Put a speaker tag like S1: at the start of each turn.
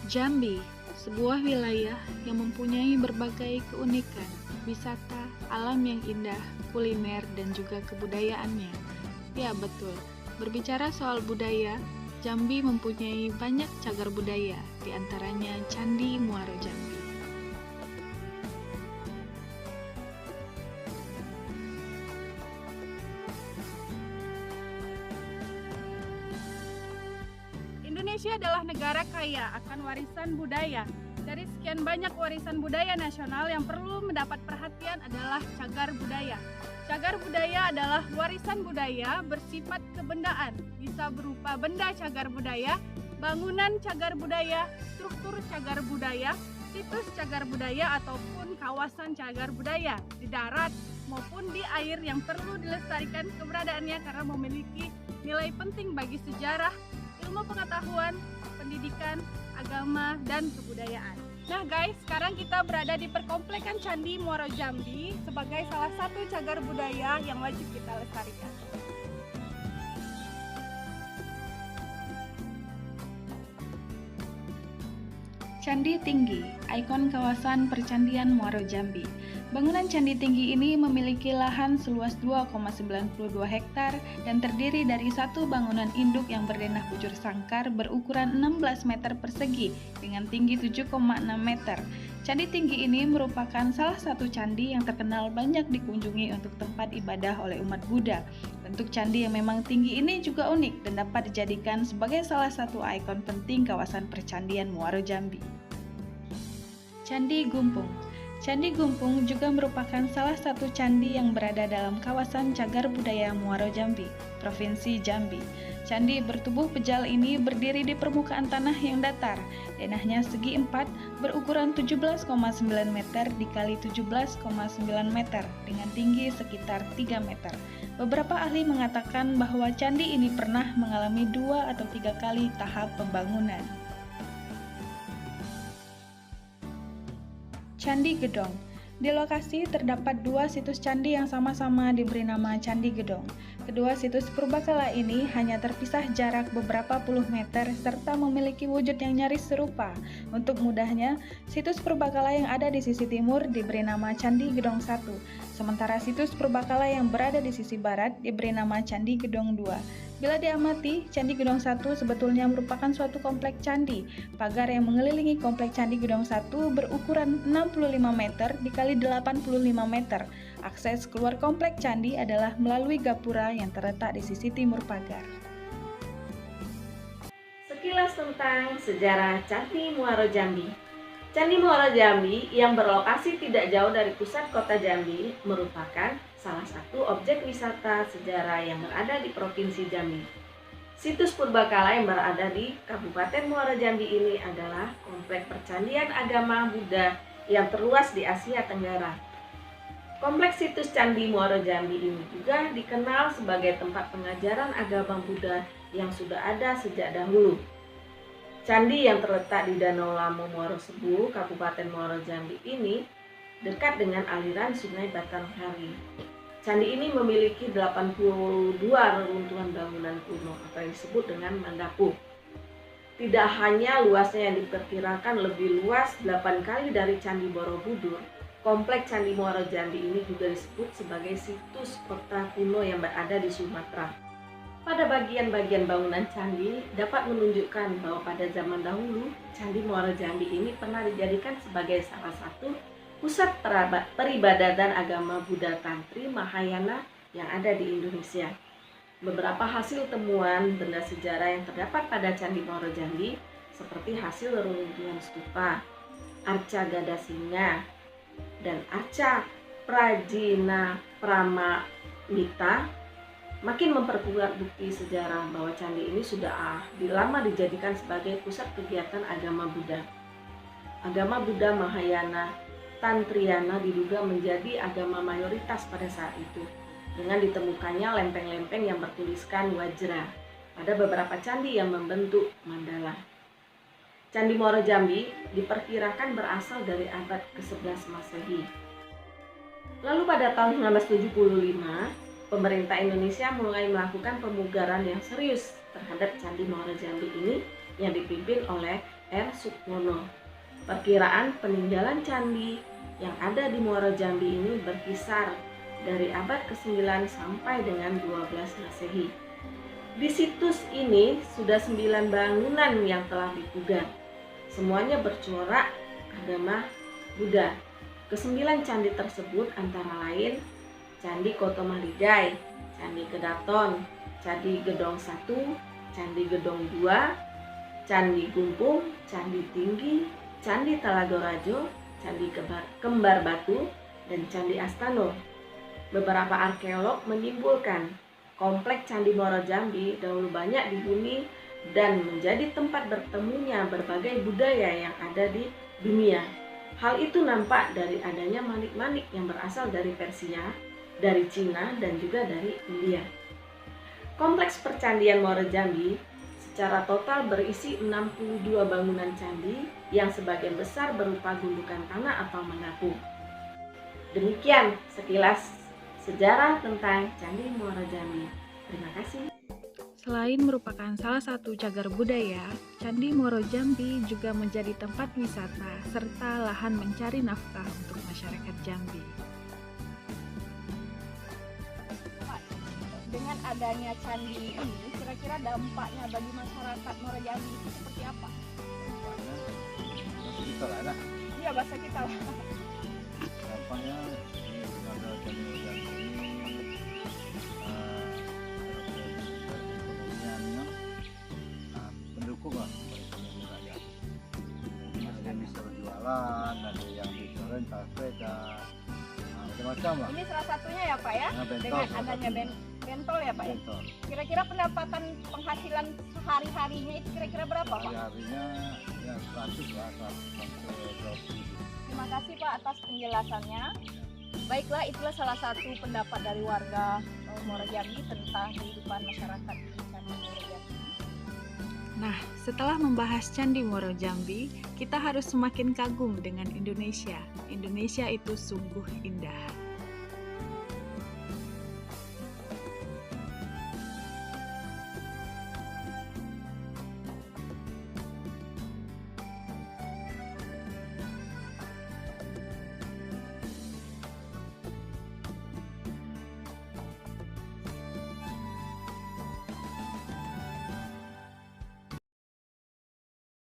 S1: Jambi, sebuah wilayah yang mempunyai berbagai keunikan, wisata, alam yang indah, kuliner, dan juga kebudayaannya. Ya, betul. Berbicara soal budaya, Jambi mempunyai banyak cagar budaya, di antaranya Candi Muaro Jambi.
S2: Indonesia adalah negara kaya akan warisan budaya. Dari sekian banyak warisan budaya nasional yang perlu mendapat perhatian adalah cagar budaya. Cagar budaya adalah warisan budaya bersifat kebendaan, bisa berupa benda cagar budaya, bangunan cagar budaya, struktur cagar budaya, situs cagar budaya ataupun kawasan cagar budaya di darat maupun di air yang perlu dilestarikan keberadaannya karena memiliki nilai penting bagi sejarah, ilmu pengetahuan, pendidikan, agama, dan kebudayaan. Nah guys, sekarang kita berada di perkomplekan Candi Muaro Jambi sebagai salah satu cagar budaya yang wajib kita lestarikan.
S1: Candi Tinggi, ikon kawasan percandian Muaro Jambi. Bangunan Candi Tinggi ini memiliki lahan seluas 2,92 hektar dan terdiri dari satu bangunan induk yang berdenah bujur sangkar berukuran 16 meter persegi dengan tinggi 7,6 meter. Candi Tinggi ini merupakan salah satu candi yang terkenal banyak dikunjungi untuk tempat ibadah oleh umat Buddha. Bentuk candi yang memang tinggi ini juga unik dan dapat dijadikan sebagai salah satu ikon penting kawasan percandian Muaro Jambi. Candi Gumpung. Candi Gumpung juga merupakan salah satu candi yang berada dalam kawasan cagar budaya Muaro Jambi, Provinsi Jambi. Candi bertubuh pejal ini berdiri di permukaan tanah yang datar. Denahnya segi 4 berukuran 17,9 meter dikali 17,9 meter dengan tinggi sekitar 3 meter. Beberapa ahli mengatakan bahwa candi ini pernah mengalami 2 atau 3 kali tahap pembangunan. Candi Gedong. Di lokasi terdapat 2 situs candi yang sama-sama diberi nama Candi Gedong. Kedua situs purbakala ini hanya terpisah jarak beberapa puluh meter serta memiliki wujud yang nyaris serupa. Untuk mudahnya, situs purbakala yang ada di sisi timur diberi nama Candi Gedong 1, sementara situs purbakala yang berada di sisi barat diberi nama Candi Gedong 2. Bila diamati, Candi Gedong 1 sebetulnya merupakan suatu komplek candi. Pagar yang mengelilingi komplek Candi Gedong 1 berukuran 65 meter dikali 85 meter. Akses keluar komplek candi adalah melalui gapura yang terletak di sisi timur pagar.
S3: Sekilas tentang sejarah Candi Muaro Jambi. Candi Muaro Jambi yang berlokasi tidak jauh dari pusat kota Jambi merupakan salah satu objek wisata sejarah yang berada di Provinsi Jambi. Situs purbakala yang berada di Kabupaten Muaro Jambi ini adalah komplek percandian agama Buddha yang terluas di Asia Tenggara. Kompleks situs Candi Muaro Jambi ini juga dikenal sebagai tempat pengajaran agama Buddha yang sudah ada sejak dahulu. Candi yang terletak di Danau Lamu Muaro Sebu, Kabupaten Muaro Jambi ini dekat dengan aliran Sungai Batanghari. Candi ini memiliki 82 reruntuhan bangunan kuno atau yang disebut dengan mandapu. Tidak hanya luasnya yang diperkirakan lebih luas 8 kali dari Candi Borobudur, kompleks Candi Muaro Jambi ini juga disebut sebagai situs kota kuno yang berada di Sumatera. Pada bagian-bagian bangunan candi dapat menunjukkan bahwa pada zaman dahulu Candi Muaro Jambi ini pernah dijadikan sebagai salah satu pusat peribadatan agama Buddha Tantri Mahayana yang ada di Indonesia. Beberapa hasil temuan benda sejarah yang terdapat pada Candi Muaro Jambi seperti hasil reruntuhan stupa, arca gada singa, dan arca Prajina Pramamita makin memperkuat bukti sejarah bahwa candi ini sudah lama dijadikan sebagai pusat kegiatan agama Buddha. Agama Buddha Mahayana Tantriana diduga menjadi agama mayoritas pada saat itu, dengan ditemukannya lempeng-lempeng yang bertuliskan Wajra pada beberapa candi yang membentuk mandala. Candi Muaro Jambi diperkirakan berasal dari abad ke-11 Masehi. Lalu pada tahun 1975, pemerintah Indonesia mulai melakukan pemugaran yang serius terhadap Candi Muaro Jambi ini yang dipimpin oleh R. Sukmono. Perkiraan peninggalan candi yang ada di Muaro Jambi ini berkisar dari abad ke-9 sampai dengan 12 Masehi. Di situs ini sudah 9 bangunan yang telah dipugar. Semuanya bercorak agama Buddha. Kesembilan candi tersebut antara lain Candi Koto Mahligai, Candi Kedaton, Candi Gedong 1, Candi Gedong 2, Candi Gumpung, Candi Tinggi, Candi Talagorajo, Candi Kembar Batu, dan Candi Astano. Beberapa arkeolog menyimpulkan kompleks Candi Muaro Jambi dahulu banyak dihuni dan menjadi tempat bertemunya berbagai budaya yang ada di dunia. Hal itu nampak dari adanya manik-manik yang berasal dari Persia, dari Cina, dan juga dari India. Kompleks Percandian Muaro Jambi secara total berisi 62 bangunan candi yang sebagian besar berupa gundukan tanah atau mengapu. Demikian sekilas sejarah tentang Candi Muaro Jambi. Terima kasih.
S1: Selain merupakan salah satu cagar budaya, Candi Muaro Jambi juga menjadi tempat wisata serta lahan mencari nafkah untuk masyarakat Jambi.
S2: Dengan adanya candi ini, kira-kira dampaknya bagi masyarakat Muaro Jambi itu seperti apa?
S4: Kita lah dah.
S2: Iya, bahasa kita lah.
S4: Dampaknya dengan ada candi Jambi ini ekonomiannya pendukung lah ekonomi rakyat. Ada yang bisa berjualan, ada yang bisa rental sepeda, macam-macam lah.
S2: Ini salah satunya ya Pak ya,
S4: Nah, bentol
S2: dengan
S4: salah
S2: adanya
S4: satunya.
S2: bentol ya Pak ya.
S4: Bentol.
S2: Kira-kira pendapatan penghasilan sehari-harinya itu kira-kira berapa Pak?
S4: Hari-harinya ya 100 lah, 100 sampai 200.
S2: Terima kasih Pak atas penjelasannya. Baiklah, itulah salah satu pendapat dari warga Muaro Jambi tentang kehidupan masyarakat di Candi Muaro Jambi.
S1: Nah, setelah membahas Candi Muaro Jambi, kita harus semakin kagum dengan Indonesia. Indonesia itu sungguh indah.